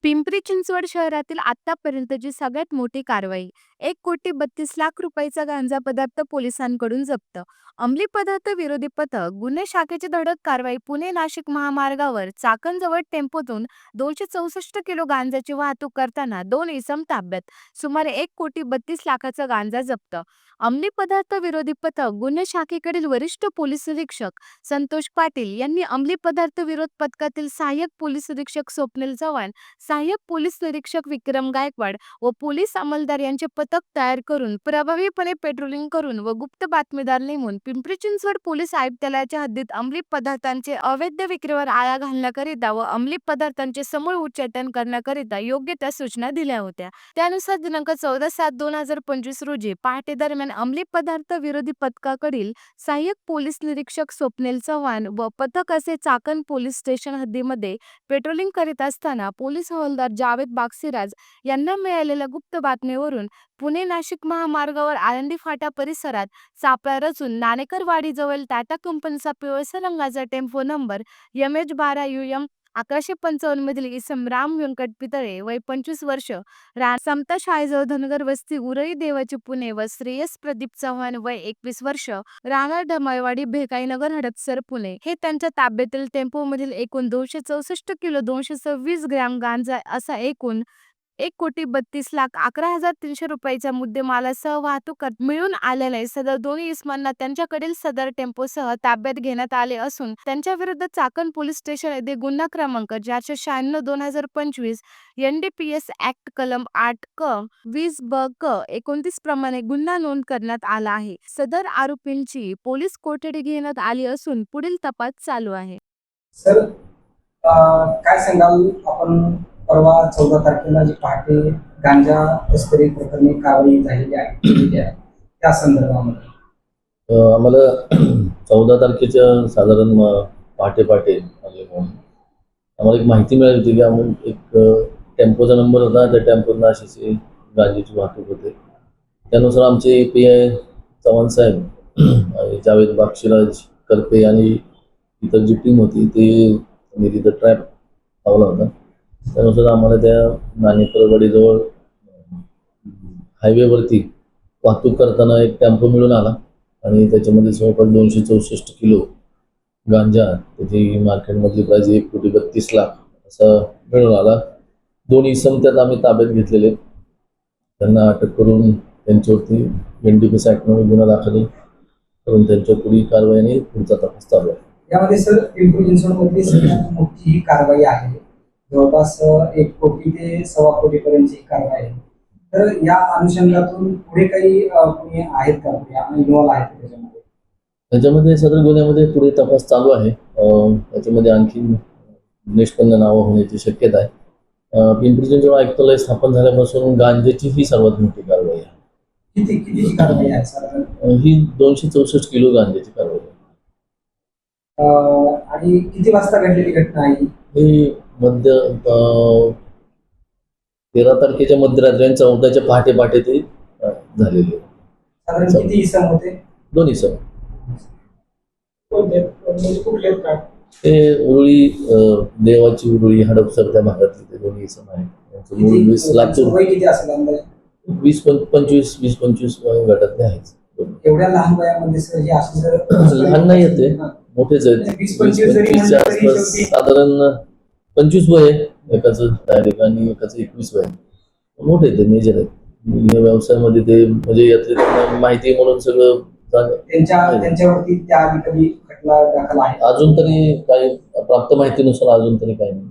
पिंपरी चिंचवड शहरातील आतापर्यंतची सगळ्यात मोठी कारवाई. 1,32,00,000 रुपयाचा गांजा पदार्थ पोलिसांकडून जप्त. अंमली पदार्थ विरोधी पथक गुन्हे शाखेची धडक कारवाई. पुणे नाशिक महामार्गावर चाकणजवळ टेम्पोतून 264 किलो गांजाची वाहतूक करताना 2 इसम ताब्यात. सुमारे 1,32,00,000चा गांजा जप्त. अंमली पदार्थ विरोधी पथक गुन्हे शाखेकडील वरिष्ठ पोलीस निरीक्षक संतोष पाटील यांनी अंमली पदार्थ विरोध पथकातील सहाय्यक पोलीस निरीक्षक स्वप्नील चव्हाण, सहाय्यक पोलीस निरीक्षक विक्रम गायकवाड व पोलीस अंमलदार यांचे पथक तयार करून प्रभावीपणे पेट्रोलिंग करून व गुप्त बातमीदार नेमून पिंपरी चिंचवड पोलीस आयुक्तालयाच्या हद्दीत अंमली पदार्थांचे अवैध विक्रीवर आळा घालण्याकरिता व अंमली पदार्थांचे समूळ उच्चाटन करण्याकरिता योग्य त्या सूचना दिल्या होत्या. त्यानुसार दिनांक 14/7/2025 रोजी पहाटे दरम्यान अंमली पदार्थ विरोधी पथकाकडील सहाय्यक पोलीस निरीक्षक स्वप्नील चव्हाण व पथक असे चाकण पोलीस स्टेशन हद्दीमध्ये पेट्रोलिंग करीत असताना पोलीस हवालदार जावेद बागसिराज यांना मिळालेल्या गुप्त बातमीवरून पुणे नाशिक महामार्गावर आळंदी फाटा परिसरात सापळा रचून नाणेकरवाडीजवळ टाटा कंपनीचा पिवळसर रंगाचा टेम्पो नंबर MH12UM 1155 मधील इसम राम व्यंकट पितळे वय 25 वर्ष समता शाळेजवळ धनगर वस्ती उरळी देवाची पुणे व श्रेयस प्रदीप चव्हाण वय 21 वर्ष राहणार ढमळवाडी भेकाईनगर हडपसर पुणे हे त्यांच्या ताब्यातील टेम्पोमधील एकूण 264 किलो 226 ग्रॅम गांजा असा एकूण 1,32,11,300 रुपयाच्या मुद्देमालासह वाहतूक मिळून आलेले सदर दोन्ही इसमांना त्यांच्याकडील सदर टेम्पोसह ताब्यात घेण्यात आले असून त्यांच्या विरुद्ध चाकण पोलीस स्टेशन येथे गुन्हा क्रमांक 496/2025 NDPS ऍक्ट कलम 8 क 20 ब क 29 प्रमाणे गुन्हा नोंद करण्यात आला आहे. सदर आरोपींची पोलीस कोठडी घेण्यात आली असून पुढील तपास चालू आहे. सर, काय सांगाल आपण परवा 14 तारखेला जी पहाटे गांजा तस्करी प्रकरणी कारवाई झालेली आहे त्या संदर्भामध्ये आम्हाला 14 तारखेच्या साधारण पहाटे आम्हाला एक माहिती मिळाली होती की आम्ही एक टेम्पोचा नंबर होता, त्या टेम्पोतून अशी गांजाची वाहतूक होते. त्यानुसार आमचे PI चव्हाण साहेब आणि जावेद बागशिराज करपे आणि इतर जी टीम होती ते तिथं ट्रॅप लावला होता. त्यानुसार आम्हाला त्या नाणेकरवाडीजवळ हायवेवरती वाहतूक करताना एक टेम्पो मिळून आला आणि त्याच्यामध्ये जवळपास 264 किलो गांजा, त्याची मार्केटमधली प्राइस 1,32,00,000 असं मिळून आला. 2 इसम त्यात आम्ही ताब्यात घेतलेले. त्यांना अटक करून त्यांच्यावरती NDPS ऍक्टमध्ये गुन्हा दाखल करून त्यांच्या पुढील कारवाई आणि पुढचा तपास चालू आहे. यामध्ये सर पिंपरी चिंचवडमधली सगळ्यात मोठी ही कारवाई आहे. जवळपास 1 कोटी ते 1.25 कोटीपर्यंतची कारवाई आहे. तर या अनुषंगातून पुढे काही कोणी आहेत का, इन्व्हॉल्व आहेत त्याच्यामध्ये सदर गुन्ह्यामध्ये पुढे तपास चालू आहे. त्याच्यामध्ये आणखी निष्पन्न नावं होण्याची शक्यता आहे. पिंपरी चिंचवड आयुक्तालय स्थापन झाल्यापासून गांजाची ही सर्वात मोठी कारवाई आहे. कितीची कारवाई आहे सर? ही 264 किलो गांजाची कारवाई आहे. आणि किती वाजता घडलेली घटना आहे ही? 13 तारखेच्या मध्यरात्री आणि 14च्या पहाटे ते झालेली आहे. साधारण किती इसम होते? 2 इसम. कुठले ते उरुळी देवाची उरुळी हडपसर त्या भागातले ते 2 इसम आहेत. त्यांचं मूळ 20 लातूर. वय किती असेल अंदाजे? 20-25 गटातले आहेत. एवढ्या लहान वयामध्ये सर हे अशी जर लहान नाही येते, मोठेच आहेत. 20-25च्या आसपास साधारण 25 वय आहे एकाचं डायरेक्ट आणि एकाचं 21 वय. मोठे आहेत, ते मेजर आहेत. या व्यवसायामध्ये ते म्हणजे यातले माहिती म्हणून सगळं त्यांच्यावरती त्या आधी कधी खटला दाखल आहे? अजून तरी काही प्राप्त माहितीनुसार अजून तरी काही नाही.